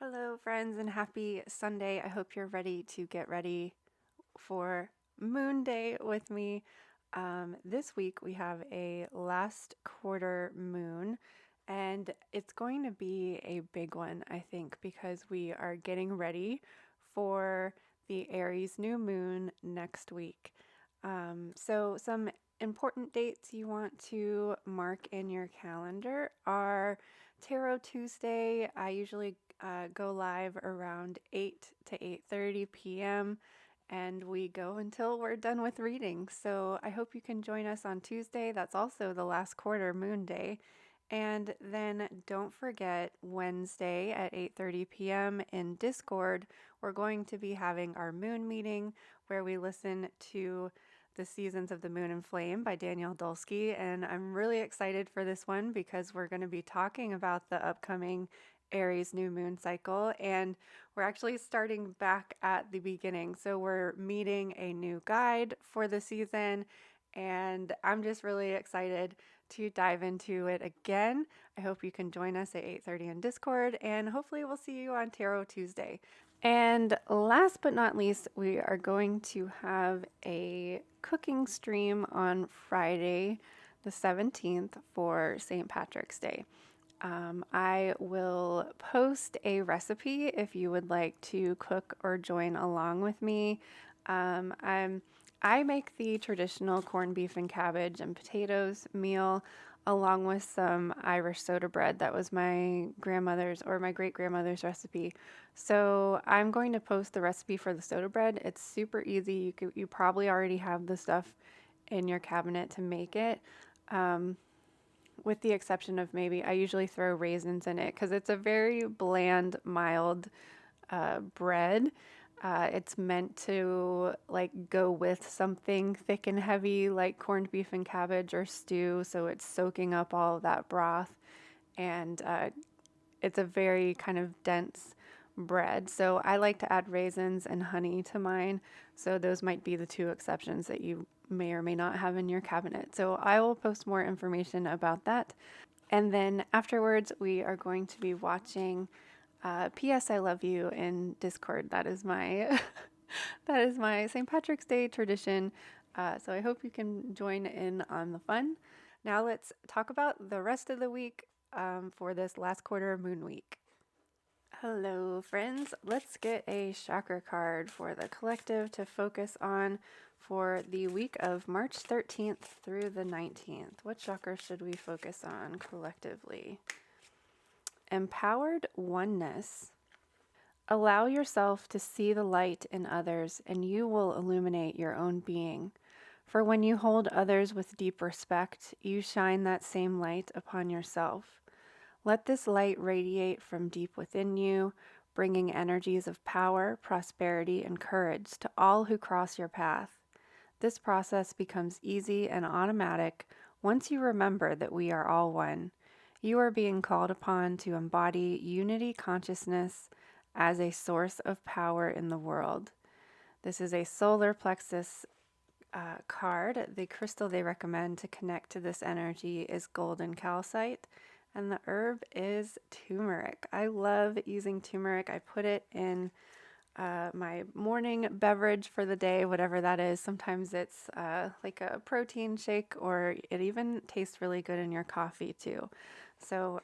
Hello, friends, and happy Sunday. I hope you're ready to get ready for Moonday with me. This week we have a last quarter moon, and it's going to be a big one, I think, because we are getting ready for the Aries new moon next week. So, some important dates you want to mark in your calendar are Tarot Tuesday. I usually go live around 8 to 8:30 p.m. and we go until we're done with reading. So I hope you can join us on Tuesday. That's also the last quarter moon day. And then don't forget Wednesday at 8:30 p.m. in Discord, we're going to be having our moon meeting where we listen to The Seasons of the Moon and Flame by Danielle Dulski. And I'm really excited for this one because we're going to be talking about the upcoming Aries new moon cycle, and we're actually starting back at the beginning. So we're meeting a new guide for the season, and I'm just really excited to dive into it again. I hope you can join us at 8:30 in Discord, and hopefully we'll see you on Tarot Tuesday. And last but not least, we are going to have a cooking stream on Friday, the 17th, for St. Patrick's Day. I will post a recipe if you would like to cook or join along with me. I make the traditional corned beef and cabbage and potatoes meal along with some Irish soda bread. That was my grandmother's or my great grandmother's recipe. So I'm going to post the recipe for the soda bread. It's super easy. You probably already have the stuff in your cabinet to make it. With the exception of maybe I usually throw raisins in it because it's a very bland, mild bread. It's meant to like go with something thick and heavy like corned beef and cabbage or stew, so it's soaking up all of that broth, and it's a very kind of dense bread. So I like to add raisins and honey to mine. So those might be the two exceptions that you may or may not have in your cabinet. So I will post more information about that. And then afterwards, we are going to be watching P.S. I Love You in Discord. That is my that is my St. Patrick's Day tradition. So I hope you can join in on the fun. Now let's talk about the rest of the week for this last quarter moon week. Hello, friends. Let's get a chakra card for the collective to focus on for the week of March 13th through the 19th. What chakra should we focus on collectively? Empowered oneness. Allow yourself to see the light in others, and you will illuminate your own being. For when you hold others with deep respect, you shine that same light upon yourself. Let this light radiate from deep within you, bringing energies of power, prosperity, and courage to all who cross your path. This process becomes easy and automatic once you remember that we are all one. You are being called upon to embody unity consciousness as a source of power in the world. This is a solar plexus card. The crystal they recommend to connect to this energy is golden calcite, and the herb is turmeric. I love using turmeric. I put it in my morning beverage for the day, whatever that is. Sometimes it's like a protein shake, or it even tastes really good in your coffee too. So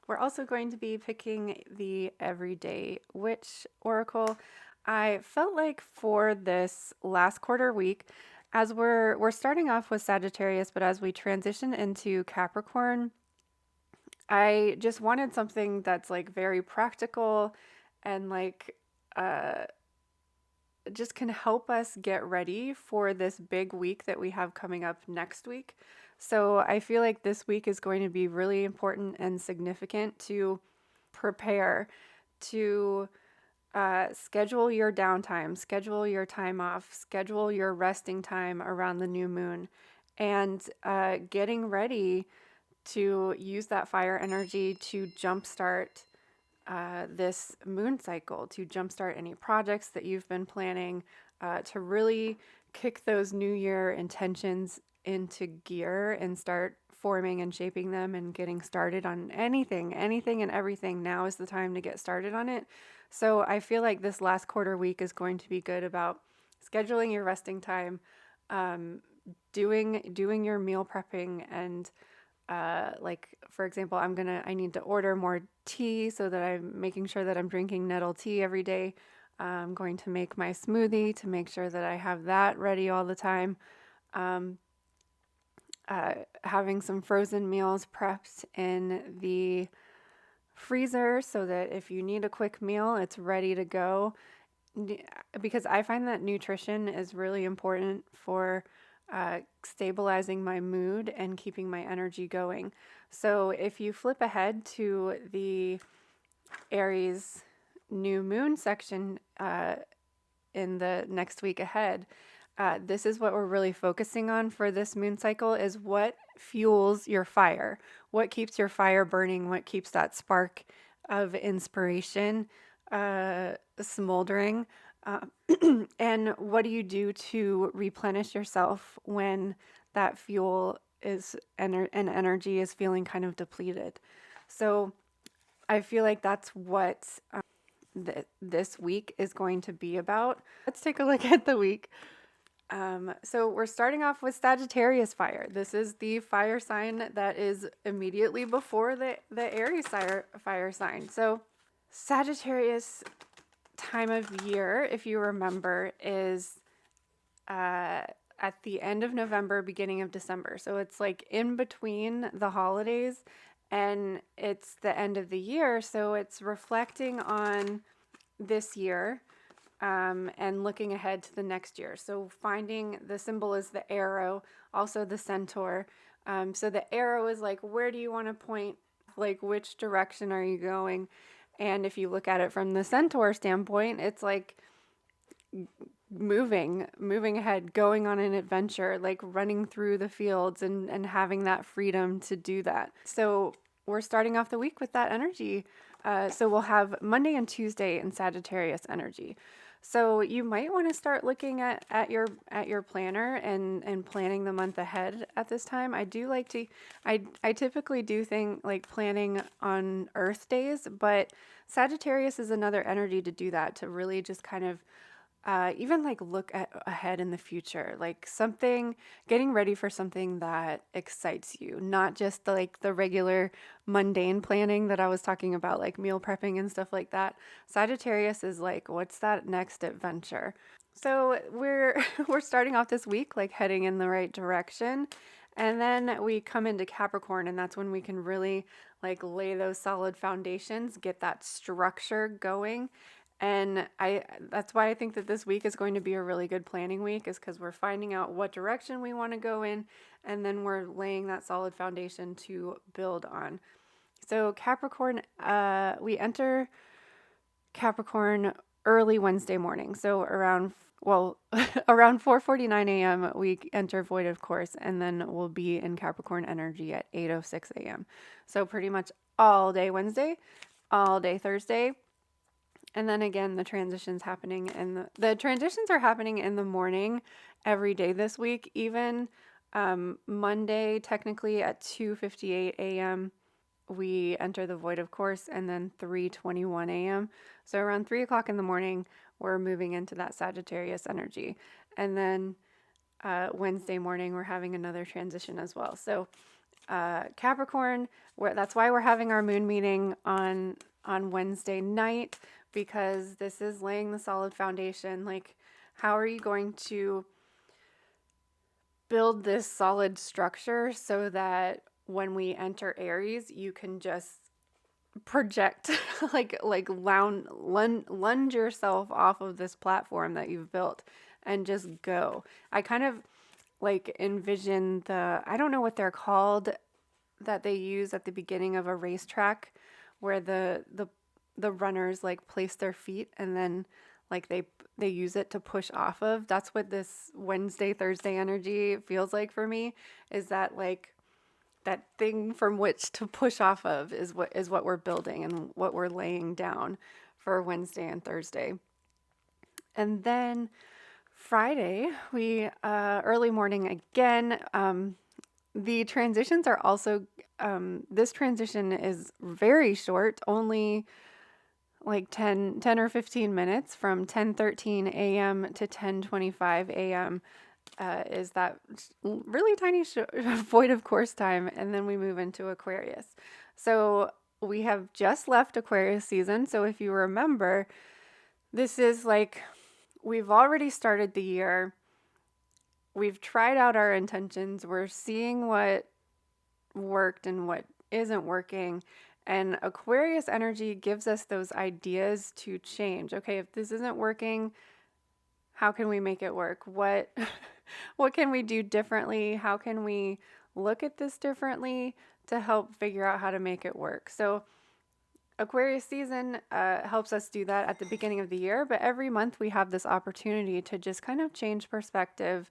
we're also going to be picking the Everyday Witch Oracle. I felt like for this last quarter week, as we're starting off with Sagittarius, but as we transition into Capricorn, I just wanted something that's like very practical and like just can help us get ready for this big week that we have coming up next week. So I feel like this week is going to be really important and significant to prepare, to schedule your downtime, schedule your time off, schedule your resting time around the new moon, and getting ready to use that fire energy to jumpstart this moon cycle, to jumpstart any projects that you've been planning, to really kick those new year intentions into gear and start forming and shaping them and getting started on anything and everything. Now is the time to get started on it. So I feel like this last quarter week is going to be good about scheduling your resting time, doing your meal prepping, and like for example, I need to order more tea so that I'm making sure that I'm drinking nettle tea every day. I'm going to make my smoothie to make sure that I have that ready all the time. Um, Having some frozen meals prepped in the freezer so that if you need a quick meal, it's ready to go. Because I find that nutrition is really important for stabilizing my mood and keeping my energy going. So if you flip ahead to the Aries new moon section in the next week ahead, this is what we're really focusing on for this moon cycle, is what fuels your fire, what keeps your fire burning, what keeps that spark of inspiration smoldering, uh, and what do you do to replenish yourself when that fuel is and energy is feeling kind of depleted. So I feel like that's what this week is going to be about. Let's take a look at the week. So we're starting off with Sagittarius fire. This is the fire sign that is immediately before the Aries fire sign. So Sagittarius time of year, if you remember, is at the end of November, beginning of December. So it's like in between the holidays and it's the end of the year. So it's reflecting on this year and looking ahead to the next year. So finding the symbol is the arrow, also the centaur. So the arrow is like, where do you want to point? Like, which direction are you going? And if you look at it from the centaur standpoint, it's like moving ahead, going on an adventure, like running through the fields and having that freedom to do that. So we're starting off the week with that energy. So we'll have Monday and Tuesday in Sagittarius energy. So you might want to start looking at your planner and planning the month ahead at this time. I do like to, I typically do things like planning on Earth days, but Sagittarius is another energy to do that, to really just kind of even like look ahead in the future, like something, getting ready for something that excites you, not just like the regular mundane planning that I was talking about, like meal prepping and stuff like that. Sagittarius is like, what's that next adventure? So we're we're starting off this week like heading in the right direction. And then we come into Capricorn, and that's when we can really like lay those solid foundations, get that structure going. And that's why I think that this week is going to be a really good planning week, is because we're finding out what direction we want to go in, and then we're laying that solid foundation to build on. So Capricorn, we enter Capricorn early Wednesday morning. So around 4:49 a.m. we enter void of course, and then we'll be in Capricorn energy at 8:06 a.m. So pretty much all day Wednesday, all day Thursday. And then again, the transitions happening, and the transitions are happening in the morning every day this week. Even Monday, technically at 2:58 a.m. we enter the void of course, and then 3:21 a.m. So around 3 o'clock in the morning, we're moving into that Sagittarius energy. And then Wednesday morning, we're having another transition as well. So Capricorn, that's why we're having our moon meeting on Wednesday night, because this is laying the solid foundation. Like, how are you going to build this solid structure so that when we enter Aries, you can just project, like lunge yourself off of this platform that you've built and just go. I kind of like envision I don't know what they're called, that they use at the beginning of a racetrack, where the runners like place their feet and then like they use it to push off of. That's what this Wednesday, Thursday energy feels like for me, is that like that thing from which to push off of is what we're building and what we're laying down for Wednesday and Thursday. And then Friday, we early morning again. The transitions are also, this transition is very short, only like 10 or 15 minutes from 10:13 a.m. to 10:25 a.m. Is that really tiny void of course time, and then we move into Aquarius. So we have just left Aquarius season. So if you remember, this is like we've already started the year. We've tried out our intentions. We're seeing what worked and what isn't working. And Aquarius energy gives us those ideas to change. Okay, if this isn't working, how can we make it work? What what can we do differently? How can we look at this differently to help figure out how to make it work? So Aquarius season helps us do that at the beginning of the year, but every month we have this opportunity to just kind of change perspective,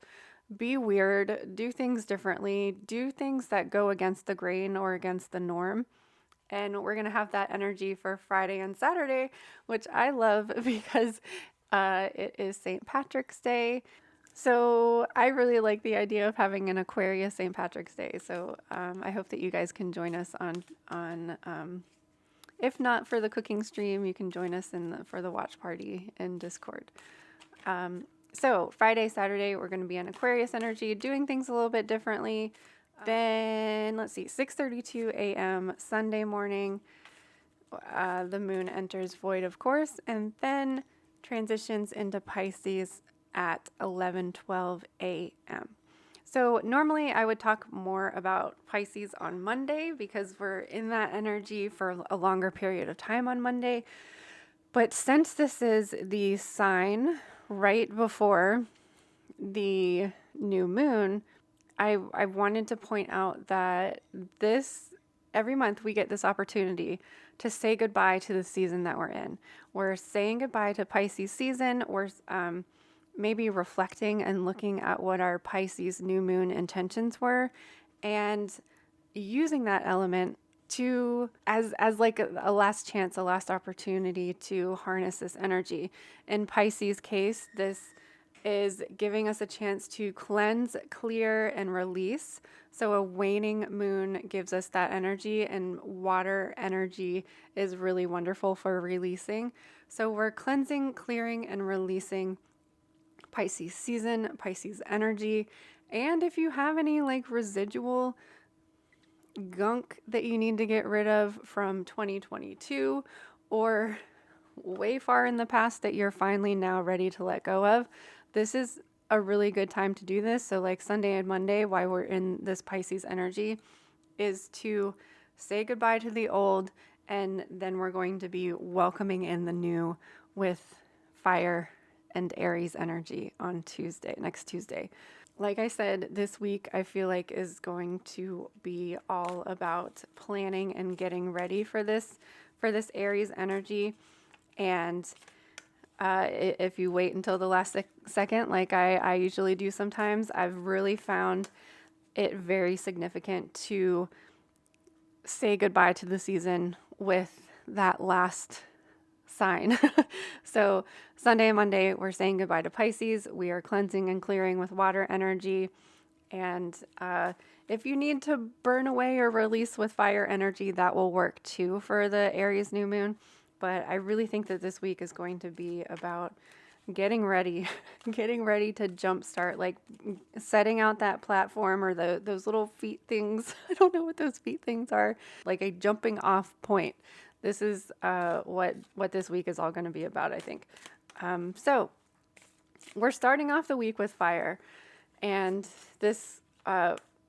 be weird, do things differently, do things that go against the grain or against the norm. And we're going to have that energy for Friday and Saturday, which I love because it is St. Patrick's Day. So I really like the idea of having an Aquarius St. Patrick's Day. So I hope that you guys can join us on if not for the cooking stream, you can join us for the watch party in Discord. So Friday, Saturday, we're going to be in Aquarius energy, doing things a little bit differently. Then let's see, 6:32 a.m. Sunday morning, the moon enters void, of course, and then transitions into Pisces at 11:12 a.m. So normally I would talk more about Pisces on Monday because we're in that energy for a longer period of time on Monday. But since this is the sign right before the new moon, I wanted to point out that every month we get this opportunity to say goodbye to the season that we're in. We're saying goodbye to Pisces season. We're maybe reflecting and looking at what our Pisces new moon intentions were and using that element to as like a last chance, a last opportunity to harness this energy. In Pisces case, this is giving us a chance to cleanse, clear, and release. So a waning moon gives us that energy, and water energy is really wonderful for releasing. So we're cleansing, clearing, and releasing Pisces season, Pisces energy. And if you have any like residual gunk that you need to get rid of from 2022 or way far in the past that you're finally now ready to let go of, this is a really good time to do this. So like Sunday and Monday, while we're in this Pisces energy, is to say goodbye to the old, and then we're going to be welcoming in the new with fire and Aries energy on next Tuesday. Like I said, this week I feel like is going to be all about planning and getting ready for this Aries energy. And if you wait until the last second, like I usually do sometimes, I've really found it very significant to say goodbye to the season with that last sign. So Sunday and Monday, we're saying goodbye to Pisces. We are cleansing and clearing with water energy. And if you need to burn away or release with fire energy, that will work too for the Aries new moon. But I really think that this week is going to be about getting ready, getting ready to jumpstart, like setting out that platform or those little feet things. I don't know what those feet things are, like a jumping off point. This is what this week is all going to be about, I think. So we're starting off the week with fire, and this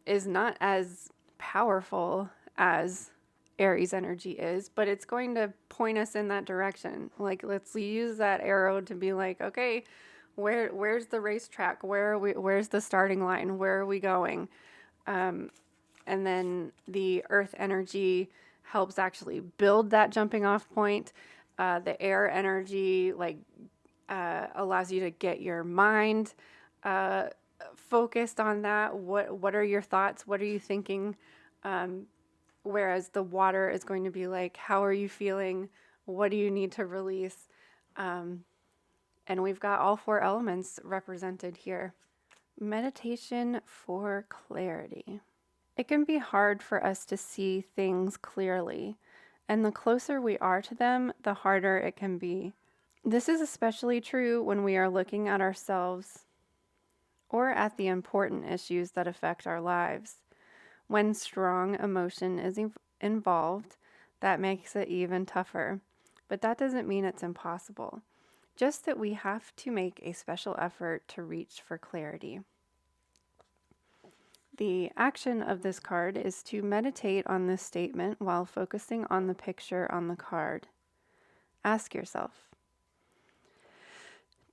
is not as powerful as Aries energy is, but it's going to point us in that direction. Like, let's use that arrow to be like, okay, where's the racetrack? Where's the starting line? Where are we going? And then the earth energy helps actually build that jumping off point. The air energy allows you to get your mind focused on that. What are your thoughts? What are you thinking? Whereas the water is going to be like, how are you feeling? What do you need to release? And we've got all four elements represented here. Meditation for clarity. It can be hard for us to see things clearly, and the closer we are to them, the harder it can be. This is especially true when we are looking at ourselves or at the important issues that affect our lives. When strong emotion is involved, that makes it even tougher. But that doesn't mean it's impossible, just that we have to make a special effort to reach for clarity. The action of this card is to meditate on this statement while focusing on the picture on the card. Ask yourself,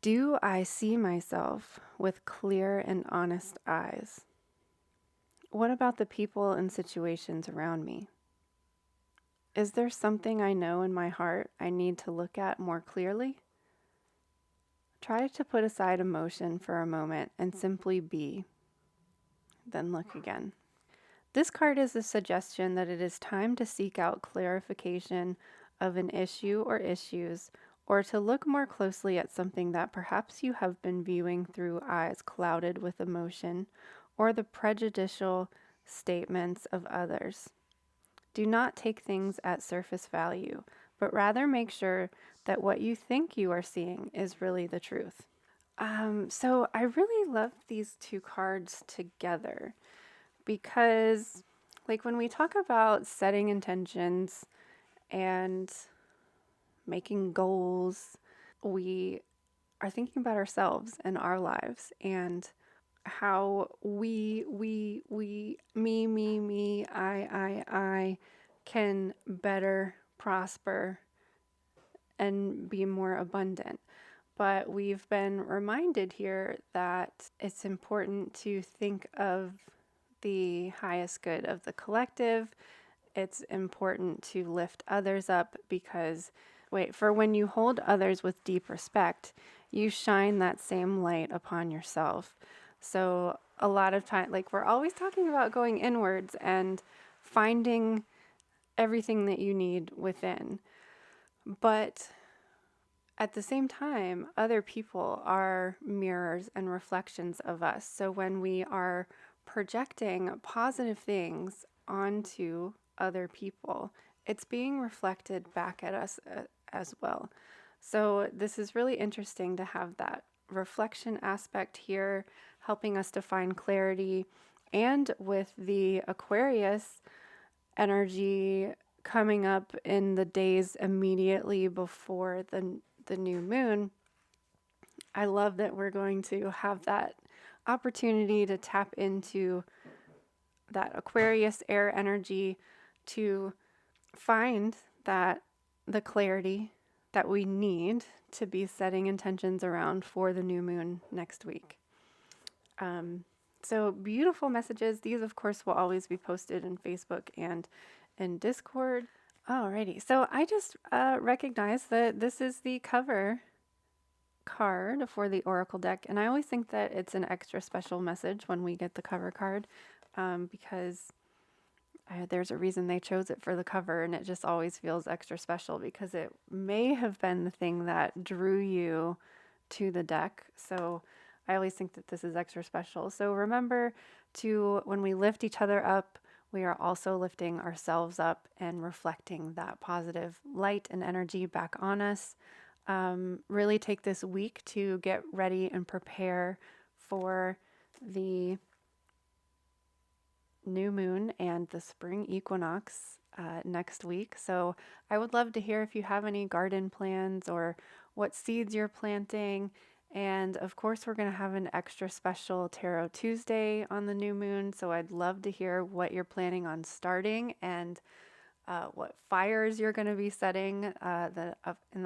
do I see myself with clear and honest eyes? What about the people and situations around me? Is there something I know in my heart I need to look at more clearly? Try to put aside emotion for a moment and simply be, then look again. This card is a suggestion that it is time to seek out clarification of an issue or issues, or to look more closely at something that perhaps you have been viewing through eyes clouded with emotion or the prejudicial statements of others. Do not take things at surface value, but rather make sure that what you think you are seeing is really the truth. So I really love these two cards together because, like, when we talk about setting intentions and making goals, we are thinking about ourselves and our lives and how me, I can better prosper and be more abundant. But we've been reminded here that it's important to think of the highest good of the collective. It's important to lift others up because, for when you hold others with deep respect, you shine that same light upon yourself. So a lot of time, like, we're always talking about going inwards and finding everything that you need within. But at the same time, other people are mirrors and reflections of us. So when we are projecting positive things onto other people, it's being reflected back at us as well. So this is really interesting to have that reflection aspect here, helping us to find clarity. And with the Aquarius energy coming up in the days immediately before the new moon, I love that we're going to have that opportunity to tap into that Aquarius air energy to find that the clarity that we need to be setting intentions around for the new moon next week. So beautiful messages. These, of course, will always be posted in Facebook and in Discord. Alrighty, so I just recognized that this is the cover card for the Oracle deck, and I always think that it's an extra special message when we get the cover card because there's a reason they chose it for the cover, and it just always feels extra special because it may have been the thing that drew you to the deck. So I always think that this is extra special. So remember to, when we lift each other up, we are also lifting ourselves up and reflecting that positive light and energy back on us. Really take this week to get ready and prepare for the new moon and the spring equinox next week. So I would love to hear if you have any garden plans or what seeds you're planting. And of course, we're going to have an extra special Tarot Tuesday on the new moon. So I'd love to hear what you're planning on starting and what fires you're going to be setting in the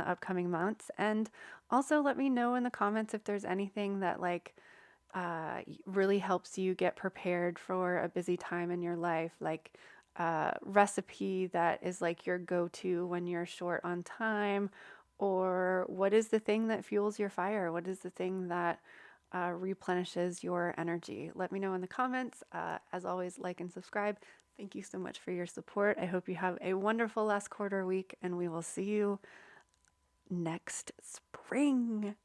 upcoming months. And also let me know in the comments if there's anything that really helps you get prepared for a busy time in your life, like a recipe that is like your go-to when you're short on time, or what is the thing that fuels your fire? What is the thing that replenishes your energy? Let me know in the comments. As always, like and subscribe. Thank you so much for your support. I hope you have a wonderful last quarter week, and we will see you next spring.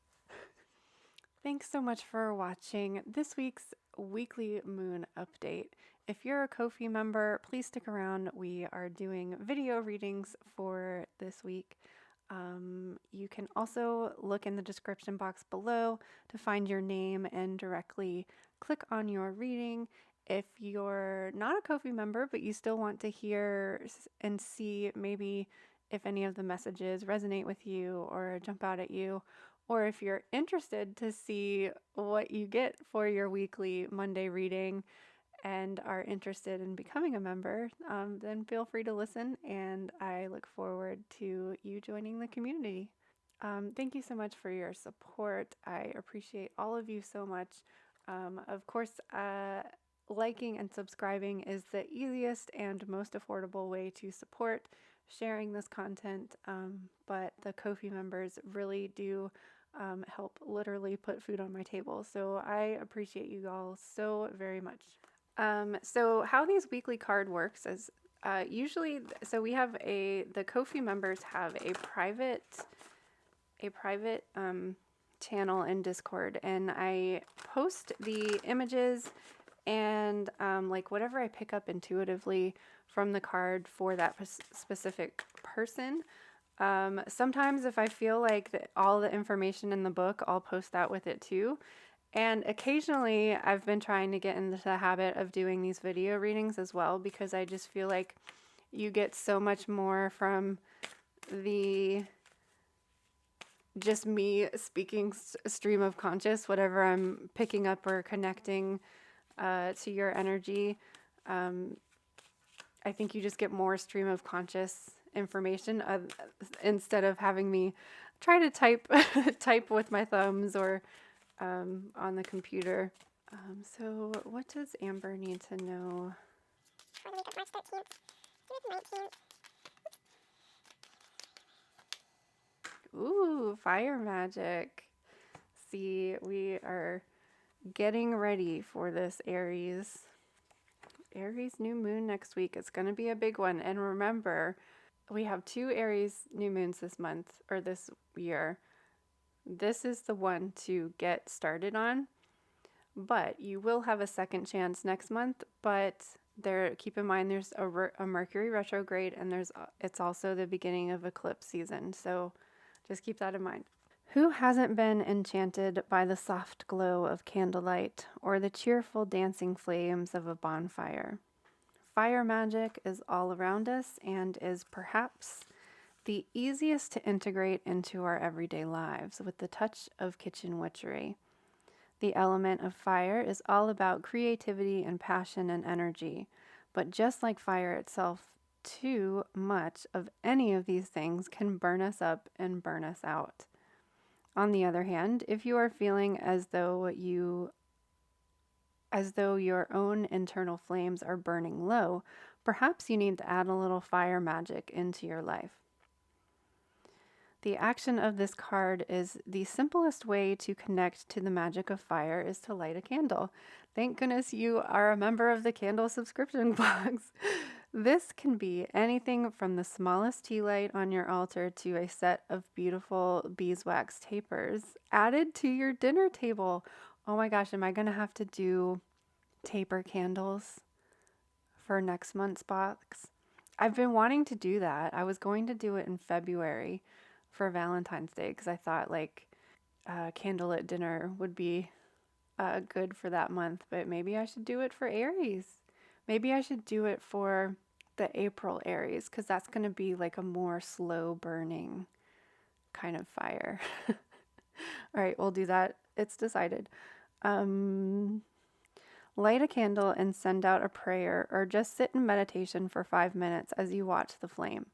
Thanks so much for watching this week's weekly moon update. If you're a Kofi member, please stick around. We are doing video readings for this week. You can also look in the description box below to find your name and directly click on your reading. If you're not a Kofi member, but you still want to hear and see maybe if any of the messages resonate with you or jump out at you, or if you're interested to see what you get for your weekly Monday reading and are interested in becoming a member, then feel free to listen, and I look forward to you joining the community. Thank you so much for your support. I appreciate all of you so much. Of course, liking and subscribing is the easiest and most affordable way to support sharing this content, but the Ko-fi members really do help literally put food on my table. So I appreciate you all so very much. So how these weekly card works is usually, so we have the Ko-fi members have a private channel in Discord, and I post the images and like whatever I pick up intuitively from the card for that specific person. Sometimes if I feel like all the information in the book, I'll post that with it too. And occasionally I've been trying to get into the habit of doing these video readings as well, because I just feel like you get so much more from the just me speaking stream of conscious, whatever I'm picking up or connecting to your energy. I think you just get more stream of conscious information instead of having me try to type with my thumbs or on the computer. So what does Amber need to know? For the week of March 13th through the 19th. Ooh, fire magic. See, we are getting ready for this Aries new moon next week. It's going to be a big one. And remember, we have 2 Aries new moons this month, or this year. This is the one to get started on, but you will have a second chance next month. But keep in mind there's a Mercury retrograde, and it's also the beginning of eclipse season. So just keep that in mind. Who hasn't been enchanted by the soft glow of candlelight or the cheerful dancing flames of a bonfire? Fire magic is all around us and is perhaps the easiest to integrate into our everyday lives with the touch of kitchen witchery. The element of fire is all about creativity and passion and energy, but just like fire itself, too much of any of these things can burn us up and burn us out. On the other hand, if you are feeling as though your own internal flames are burning low, perhaps you need to add a little fire magic into your life. The action of this card is the simplest way to connect to the magic of fire is to light a candle. Thank goodness you are a member of the candle subscription box. This can be anything from the smallest tea light on your altar to a set of beautiful beeswax tapers added to your dinner table. Oh my gosh, am I going to have to do taper candles for next month's box? I've been wanting to do that. I was going to do it in February for Valentine's Day because I thought like candlelit dinner would be good for that month, but maybe I should do it for Aries. Maybe I should do it for the April Aries, because that's going to be like a more slow burning kind of fire. All right, we'll do that. It's decided. Light a candle and send out a prayer, or just sit in meditation for 5 minutes as you watch the flame.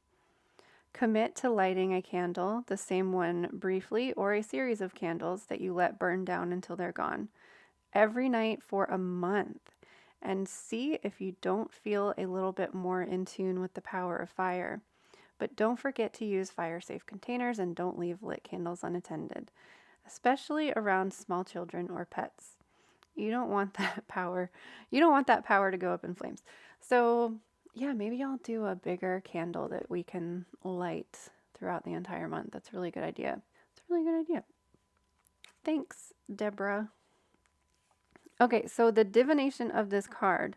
Commit to lighting a candle, the same one briefly, or a series of candles that you let burn down until they're gone, every night for a month. And see if you don't feel a little bit more in tune with the power of fire. But don't forget to use fire-safe containers and don't leave lit candles unattended, especially around small children or pets. You don't want that power. You don't want that power to go up in flames. So yeah, maybe I'll do a bigger candle that we can light throughout the entire month. That's a really good idea. It's a really good idea. Thanks, Deborah. Okay, so the divination of this card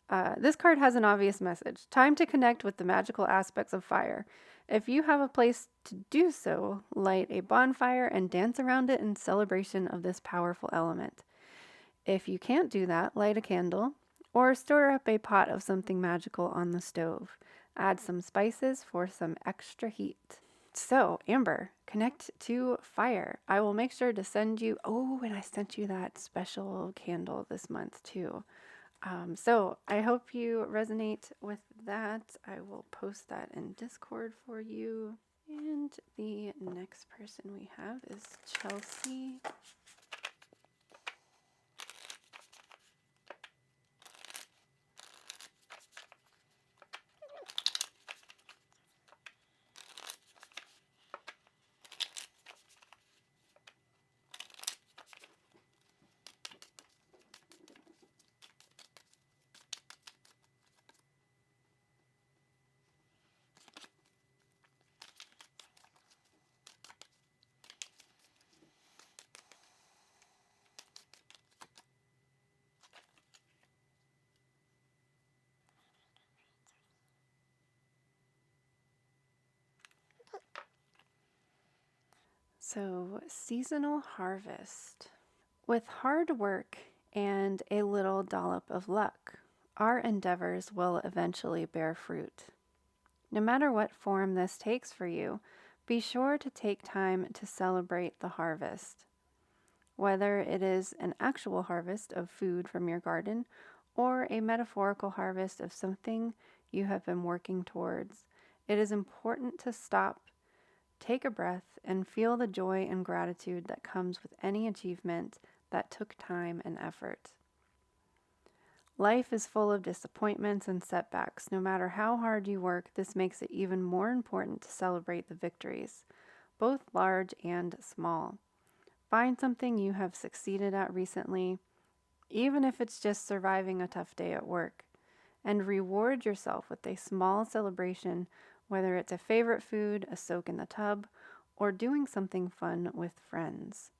has an obvious message. Time to connect with the magical aspects of fire. If you have a place to do so, light a bonfire and dance around it in celebration of this powerful element. If you can't do that, light a candle or stir up a pot of something magical on the stove. Add some spices for some extra heat. So, Amber, connect to fire. I will make sure to send you. Oh, and I sent you that special candle this month too. So I hope you resonate with that. I will post that in Discord for you. And the next person we have is Chelsea. So, seasonal harvest. With hard work and a little dollop of luck, our endeavors will eventually bear fruit. No matter what form this takes for you, be sure to take time to celebrate the harvest. Whether it is an actual harvest of food from your garden or a metaphorical harvest of something you have been working towards, it is important to stop, take a breath, and feel the joy and gratitude that comes with any achievement that took time and effort. Life is full of disappointments and setbacks. No matter how hard you work, this makes it even more important to celebrate the victories, both large and small. Find something you have succeeded at recently, even if it's just surviving a tough day at work, and reward yourself with a small celebration, whether it's a favorite food, a soak in the tub, or doing something fun with friends.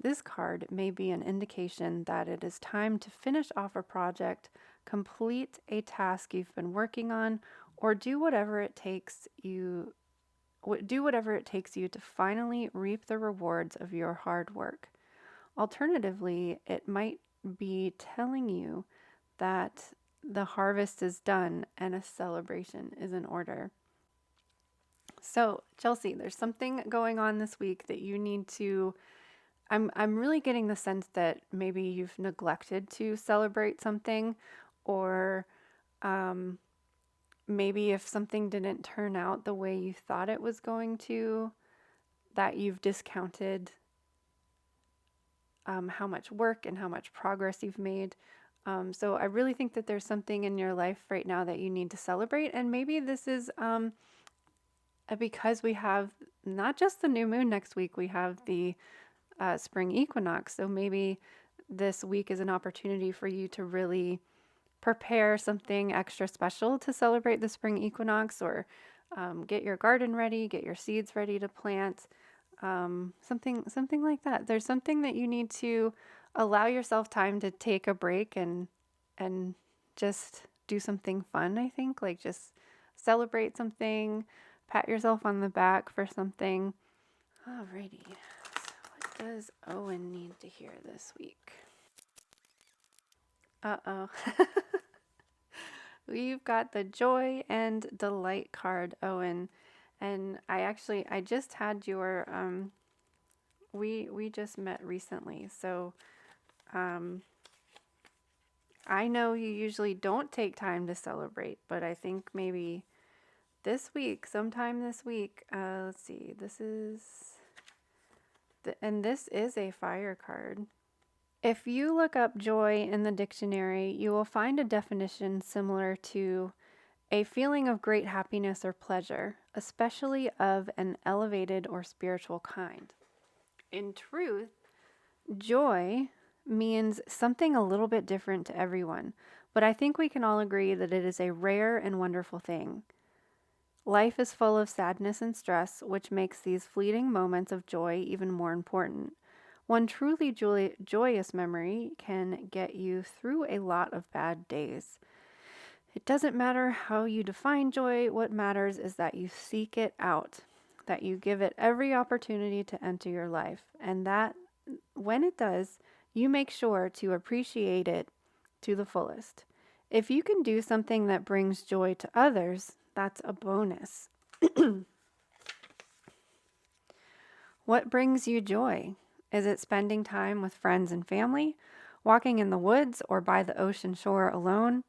This card may be an indication that it is time to finish off a project, complete a task you've been working on, or do whatever it takes you to finally reap the rewards of your hard work. Alternatively, it might be telling you that the harvest is done and a celebration is in order. So, Chelsea, there's something going on this week that you need to. I'm really getting the sense that maybe you've neglected to celebrate something, or maybe if something didn't turn out the way you thought it was going to, that you've discounted how much work and how much progress you've made. So I really think that there's something in your life right now that you need to celebrate. And maybe this is because we have not just the new moon next week, we have the spring equinox. So maybe this week is an opportunity for you to really prepare something extra special to celebrate the spring equinox, or get your garden ready, get your seeds ready to plant, something like that. There's something that you need to allow yourself time to take a break and just do something fun. I think, like, just celebrate something, pat yourself on the back for something. Alrighty. So what does Owen need to hear this week? Uh-oh. We've got the Joy and Delight card, Owen. And I just had your we just met recently. So I know you usually don't take time to celebrate, but I think maybe sometime this week, let's see, this is a fire card. If you look up joy in the dictionary, you will find a definition similar to a feeling of great happiness or pleasure, especially of an elevated or spiritual kind. In truth, joy means something a little bit different to everyone, but I think we can all agree that it is a rare and wonderful thing. Life is full of sadness and stress, which makes these fleeting moments of joy even more important. One truly joyous memory can get you through a lot of bad days. It doesn't matter how you define joy. What matters is that you seek it out, that you give it every opportunity to enter your life, and that when it does, you make sure to appreciate it to the fullest. If you can do something that brings joy to others, that's a bonus. What brings you joy? Is it spending time with friends and family, walking in the woods or by the ocean shore alone,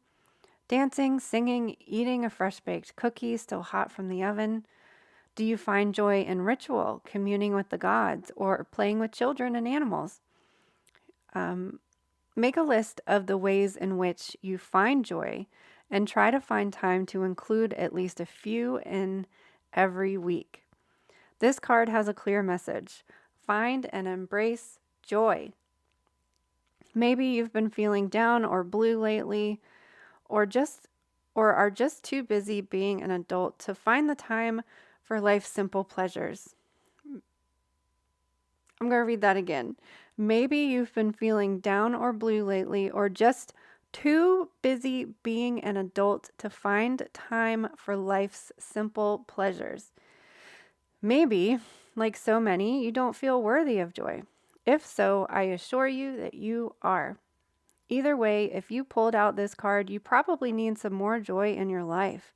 dancing, singing, eating a fresh baked cookie still hot from the oven? Do you find joy in ritual, communing with the gods, or playing with children and animals? Make a list of the ways in which you find joy and try to find time to include at least a few in every week. This card has a clear message. Find and embrace joy. Maybe you've been feeling down or blue lately, or are just too busy being an adult to find the time for life's simple pleasures. I'm going to read that again. Maybe you've been feeling down or blue lately, or just too busy being an adult to find time for life's simple pleasures. Maybe, like so many, you don't feel worthy of joy. If so, I assure you that you are. Either way, if you pulled out this card, you probably need some more joy in your life.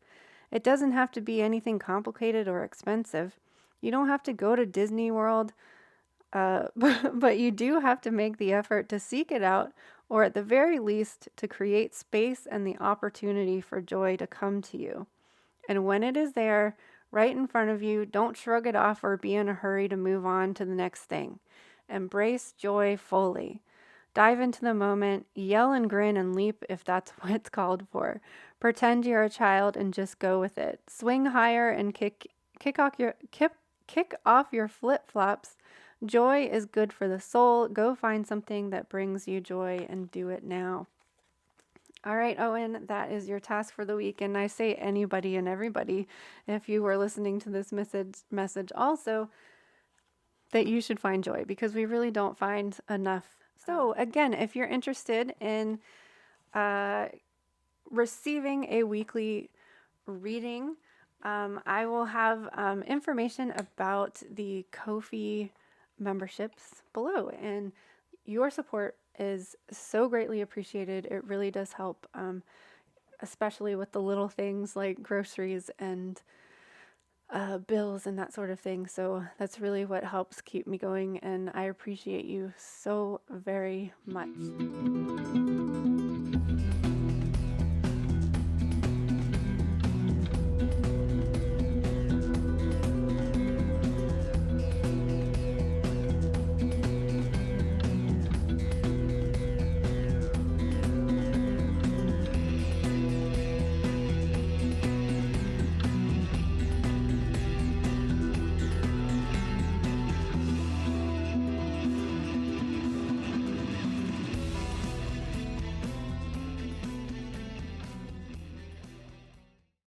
It doesn't have to be anything complicated or expensive. You don't have to go to Disney World, but you do have to make the effort to seek it out, or at the very least, to create space and the opportunity for joy to come to you. And when it is there, right in front of you, don't shrug it off or be in a hurry to move on to the next thing. Embrace joy fully. Dive into the moment, yell and grin and leap if that's what it's called for. Pretend you're a child and just go with it. Swing higher and kick off your flip-flops. Joy is good for the soul. Go find something that brings you joy and do it now. All right, Owen, that is your task for the week. And I say anybody and everybody, if you were listening to this message also, that you should find joy, because we really don't find enough. So again, if you're interested in receiving a weekly reading, I will have information about the Kofi memberships below, and your support is so greatly appreciated. It really does help, especially with the little things like groceries and bills and that sort of thing. So that's really what helps keep me going, and I appreciate you so very much.